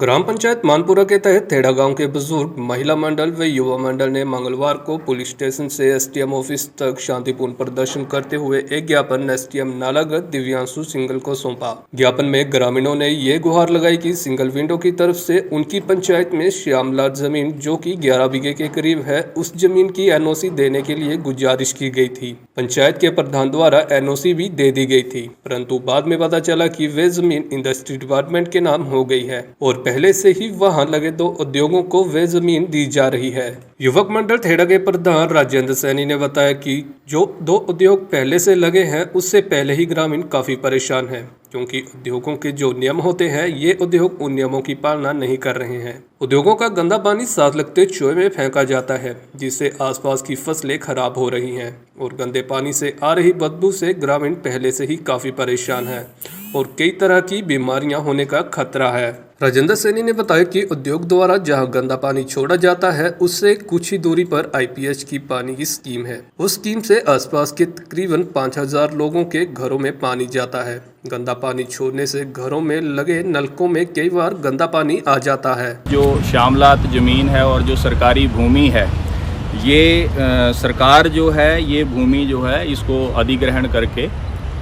ग्राम पंचायत मानपुरा के तहत थेड़ा गांव के बुजुर्ग महिला मंडल व युवा मंडल ने मंगलवार को पुलिस स्टेशन से एसडीएम ऑफिस तक शांतिपूर्ण प्रदर्शन करते हुए एक ज्ञापन एसडीएम नालागढ़ दिव्यांशु सिंगल को सौंपा। ज्ञापन में ग्रामीणों ने ये गुहार लगाई कि सिंगल विंडो की तरफ से उनकी पंचायत में श्यामलाल जमीन जो कि 11 बीघे के करीब है, उस जमीन की एनओसी देने के लिए गुजारिश की गई थी। पंचायत के प्रधान द्वारा एनओसी भी दे दी गई थी, परंतु बाद में पता चला कि वे जमीन इंडस्ट्री डिपार्टमेंट के नाम हो गई है और पहले से ही वहां लगे 2 उद्योगों को वे जमीन दी जा रही है। युवक मंडल थेड़ा के प्रधान राजेंद्र सैनी ने बताया कि जो 2 उद्योग पहले से लगे हैं उससे पहले ही ग्रामीण काफी परेशान हैं, क्योंकि उद्योगों के जो नियम होते हैं ये उद्योग उन नियमों की पालना नहीं कर रहे हैं। उद्योगों का गंदा पानी साथ लगते चूहे में फेंका जाता है, जिससे आसपास की फसलें खराब हो रही हैं और गंदे पानी से आ रही बदबू से ग्रामीण पहले से ही काफी परेशान है और कई तरह की बीमारियां होने का खतरा है। राजेंद्र सैनी ने बताया कि उद्योग द्वारा जहां गंदा पानी छोड़ा जाता है उससे कुछ ही दूरी पर आईपीएच की पानी की स्कीम है। उस स्कीम से आसपास के तकरीबन 5000 लोगों के घरों में पानी जाता है। गंदा पानी छोड़ने से घरों में लगे नलकों में कई बार गंदा पानी आ जाता है। जो श्यामलात जमीन है और जो सरकारी भूमि है, ये सरकार जो है ये भूमि जो है इसको अधिग्रहण करके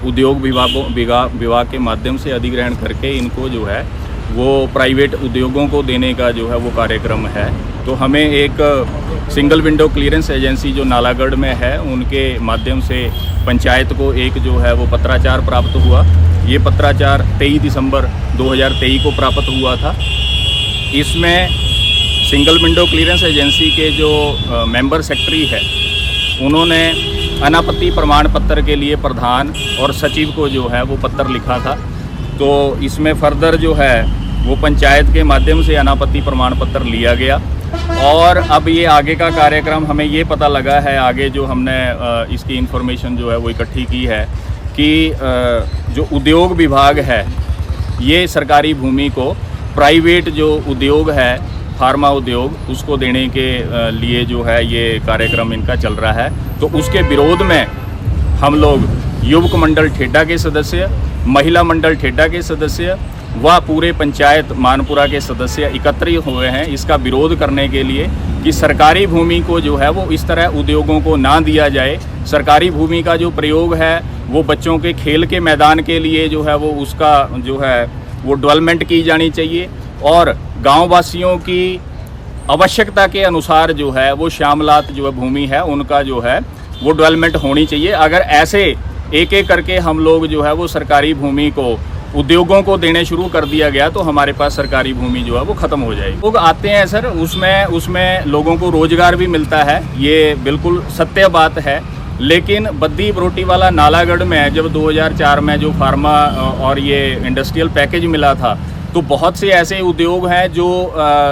उद्योग विभाग के माध्यम से अधिग्रहण करके इनको जो है वो प्राइवेट उद्योगों को देने का जो है वो कार्यक्रम है। तो हमें एक सिंगल विंडो क्लियरेंस एजेंसी जो नालागढ़ में है उनके माध्यम से पंचायत को एक जो है वो पत्राचार प्राप्त हुआ। ये पत्राचार 23 दिसंबर 2023 को प्राप्त हुआ था। इसमें सिंगल विंडो क्लियरेंस एजेंसी के जो मेंबर सेक्रेटरी है उन्होंने अनापत्ति प्रमाण पत्र के लिए प्रधान और सचिव को जो है वो पत्र लिखा था। तो इसमें फर्दर जो है वो पंचायत के माध्यम से अनापत्ति प्रमाण पत्र लिया गया और अब ये आगे का कार्यक्रम हमें ये पता लगा है, आगे जो हमने इसकी इन्फॉर्मेशन जो है वो इकट्ठी की है कि जो उद्योग विभाग है ये सरकारी भूमि को प्राइवेट जो उद्योग है फार्मा उद्योग उसको देने के लिए जो है ये कार्यक्रम इनका चल रहा है। तो उसके विरोध में हम लोग युवक मंडल ठेडा के सदस्य, महिला मंडल ठेडा के सदस्य व पूरे पंचायत मानपुरा के सदस्य एकत्रित हुए हैं इसका विरोध करने के लिए कि सरकारी भूमि को जो है वो इस तरह उद्योगों को ना दिया जाए। सरकारी भूमि का जो प्रयोग है वो बच्चों के खेल के मैदान के लिए जो है वो उसका जो है वो डेवलपमेंट की जानी चाहिए और गाँव वासियों की आवश्यकता के अनुसार जो है वो श्यामलात जो भूमि है उनका जो है वो डेवलपमेंट होनी चाहिए। अगर ऐसे एक एक करके हम लोग जो है वो सरकारी भूमि को उद्योगों को देने शुरू कर दिया गया तो हमारे पास सरकारी भूमि जो है वो ख़त्म हो जाएगी। लोग आते हैं सर, उसमें लोगों को रोजगार भी मिलता है, ये बिल्कुल सत्य बात है। लेकिन बद्दी बरोटी वाला नालागढ़ में जब 2004 में जो फार्मा और ये इंडस्ट्रियल पैकेज मिला था तो बहुत से ऐसे उद्योग हैं जो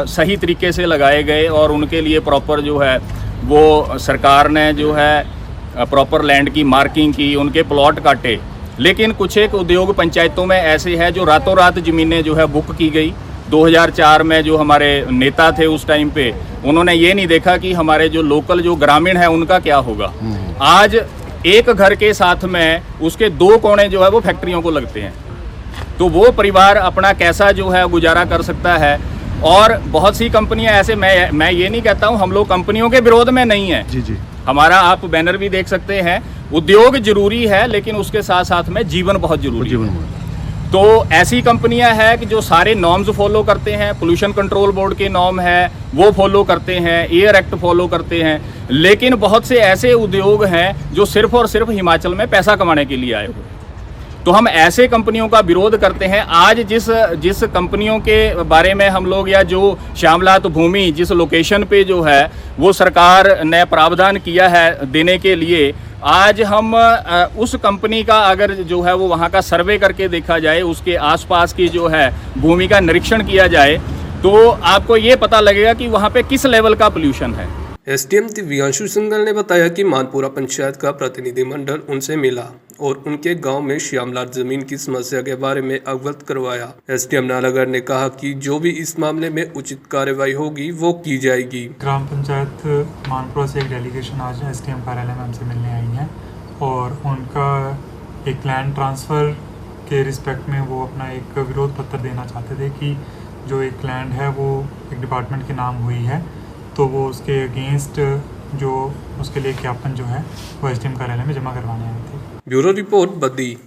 सही तरीके से लगाए गए और उनके लिए प्रॉपर जो है वो सरकार ने जो है प्रॉपर लैंड की मार्किंग की, उनके प्लॉट काटे। लेकिन कुछ एक उद्योग पंचायतों में ऐसे हैं जो रातों रात ज़मीनें जो है बुक की गई। 2004 में जो हमारे नेता थे उस टाइम पे उन्होंने ये नहीं देखा कि हमारे जो लोकल जो ग्रामीण है उनका क्या होगा। आज एक घर के साथ में उसके 2 कोने जो है वो फैक्ट्रियों को लगते हैं, तो वो परिवार अपना कैसा जो है गुजारा कर सकता है। और बहुत सी कंपनियां ऐसे, मैं ये नहीं कहता हूँ हम लोग कंपनियों के विरोध में नहीं है जी। हमारा आप बैनर भी देख सकते हैं, उद्योग जरूरी है लेकिन उसके साथ साथ में जीवन बहुत जरूरी है। तो ऐसी कंपनियां हैं कि जो सारे नॉर्म्स फॉलो करते हैं, पोल्यूशन कंट्रोल बोर्ड के नॉर्म है वो फॉलो करते हैं, एयर एक्ट फॉलो करते हैं। लेकिन बहुत से ऐसे उद्योग हैं जो सिर्फ और सिर्फ हिमाचल में पैसा कमाने के लिए आए हुए, तो हम ऐसे कंपनियों का विरोध करते हैं। आज जिस कंपनियों के बारे में हम लोग या जो श्यामलात भूमि जिस लोकेशन पे जो है वो सरकार ने प्रावधान किया है देने के लिए, आज हम उस कंपनी का अगर जो है वो वहाँ का सर्वे करके देखा जाए, उसके आसपास की जो है भूमि का निरीक्षण किया जाए तो आपको ये पता लगेगा कि वहाँ पे किस लेवल का पोल्यूशन है। एसडीएम दिव्यांशु सिंगल ने बताया कि मानपुरा पंचायत का प्रतिनिधिमंडल उनसे मिला और उनके गांव में श्यामलाल जमीन की समस्या के बारे में अवगत करवाया। एसडीएम नालागढ़ ने कहा कि जो भी इस मामले में उचित कार्रवाई होगी वो की जाएगी। ग्राम पंचायत मानपुरा से एक डेलीगेशन आज एसडीएम कार्यालय में हमसे मिलने आई है और उनका एक लैंड ट्रांसफ़र के रिस्पेक्ट में वो अपना एक विरोध पत्र देना चाहते थे कि जो एक लैंड है वो एक डिपार्टमेंट के नाम हुई है, तो वो उसके अगेंस्ट जो उसके लिए ज्ञापन जो है वो एसडीएम कार्यालय में जमा करवाने आए थे। Bureau report Baddi.